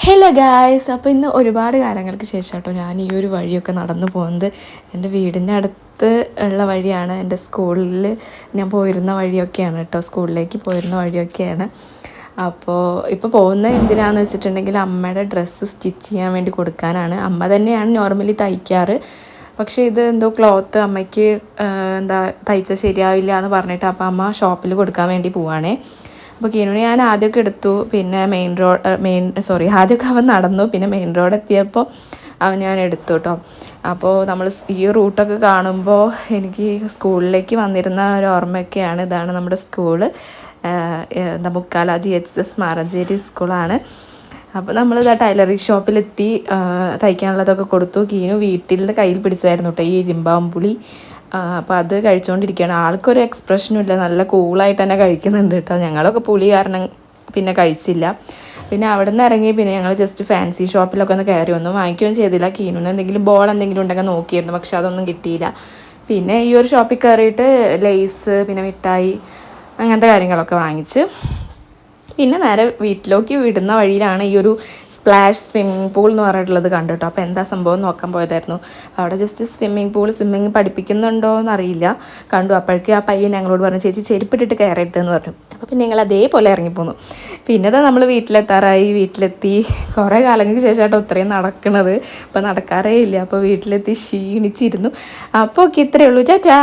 Hello guys, അപ്പോൾ ഇന്ന് ഒരുപാട് കാലങ്ങൾക്ക് ശേഷം കേട്ടോ ഞാൻ ഈ ഒരു വഴിയൊക്കെ നടന്നു പോകുന്നത്. എൻ്റെ വീടിൻ്റെ അടുത്ത് ഉള്ള വഴിയാണ്. എൻ്റെ സ്കൂളിൽ ഞാൻ പോയിരുന്ന വഴിയൊക്കെയാണ് കേട്ടോ, സ്കൂളിലേക്ക് പോയിരുന്ന വഴിയൊക്കെയാണ്. അപ്പോൾ ഇപ്പോൾ പോകുന്നത് എന്തിനാണെന്ന് വെച്ചിട്ടുണ്ടെങ്കിൽ അമ്മയുടെ ഡ്രസ്സ് സ്റ്റിച്ച് ചെയ്യാൻ വേണ്ടി കൊടുക്കാനാണ്. അമ്മ തന്നെയാണ് നോർമലി തയ്ക്കാറ്. പക്ഷേ ഇത് എന്തോ ക്ലോത്ത് അമ്മയ്ക്ക് തയ്ച്ചാൽ ശരിയാവില്ല എന്ന് പറഞ്ഞിട്ട് അപ്പോൾ അമ്മ ഷോപ്പിൽ കൊടുക്കാൻ വേണ്ടി പോവുകയാണേ. അപ്പോൾ കിനുവിനെ ഞാൻ ആദ്യമൊക്കെ എടുത്തു, പിന്നെ ആദ്യമൊക്കെ അവൻ നടന്നു, പിന്നെ മെയിൻ റോഡ് എത്തിയപ്പോൾ ഞാൻ എടുത്തു കേട്ടോ. അപ്പോൾ നമ്മൾ ഈ റൂട്ടൊക്കെ കാണുമ്പോൾ എനിക്ക് സ്കൂളിലേക്ക് വന്നിരുന്ന ഒരു ഓർമ്മയൊക്കെയാണ്. ഇതാണ് നമ്മുടെ സ്കൂള്, മുക്കാല GHS മാറഞ്ചേരി സ്കൂളാണ്. അപ്പോൾ നമ്മളിതാ ടൈലറിങ് ഷോപ്പിലെത്തി, തയ്ക്കാനുള്ളതൊക്കെ കൊടുത്തു. കീനു വീട്ടിൽ കയ്യിൽ പിടിച്ചായിരുന്നു കേട്ടോ ഈ ഇരുമ്പാമ്പുളി. അപ്പോൾ അത് കഴിച്ചുകൊണ്ടിരിക്കുകയാണ്. ആൾക്കൊരു എക്സ്പ്രഷനും ഇല്ല, നല്ല കൂളായിട്ട് തന്നെ കഴിക്കുന്നുണ്ട് കേട്ടോ. ഞങ്ങളൊക്കെ പുളി കാരണം പിന്നെ കഴിച്ചില്ല. പിന്നെ അവിടെ നിന്ന് ഇറങ്ങി പിന്നെ ഞങ്ങൾ ജസ്റ്റ് ഫാൻസി ഷോപ്പിലൊക്കെ ഒന്ന് കയറി, ഒന്നും വാങ്ങിക്കുകയും ചെയ്തില്ല. കീനുവിന് എന്തെങ്കിലും ബോൾ എന്തെങ്കിലും ഉണ്ടെങ്കിൽ നോക്കിയിരുന്നു, പക്ഷെ അതൊന്നും കിട്ടിയില്ല. പിന്നെ ഈ ഒരു ഷോപ്പിൽ കയറിയിട്ട് ലേസ് പിന്നെ മിഠായി അങ്ങനത്തെ കാര്യങ്ങളൊക്കെ വാങ്ങിച്ച് പിന്നെ നേരെ വീട്ടിലേക്ക് വിടുന്ന വഴിയിലാണ് ഈ ഒരു സ്പ്ലാഷ് സ്വിമ്മിങ് പൂൾ എന്ന് പറഞ്ഞിട്ടുള്ളത് കണ്ടിട്ടോ. അപ്പോൾ എന്താ സംഭവം നോക്കാൻ പോയതായിരുന്നു. അവിടെ ജസ്റ്റ് സ്വിമ്മിങ് പഠിപ്പിക്കുന്നുണ്ടോ എന്നറിയില്ല, കണ്ടു. അപ്പോഴേക്കും ആ പയ്യൻ ഞങ്ങളോട് പറഞ്ഞു, ചേച്ചി ചെരുപ്പിട്ടിട്ട് കയറരുതെന്ന് പറഞ്ഞു. അപ്പോൾ പിന്നെ ഞങ്ങൾ അതേപോലെ ഇറങ്ങിപ്പോന്നു. പിന്നെ നമ്മൾ വീട്ടിലെത്തി കുറേ കാലങ്ങൾക്ക് ശേഷമായിട്ടോ ഇത്രയും നടക്കണത്. അപ്പോൾ നടക്കാറേ ഇല്ല. അപ്പോൾ വീട്ടിലെത്തി ക്ഷീണിച്ചിരുന്നു. അപ്പോൾ ഇത്രയേ ഉള്ളൂ. ചാച്ചാ.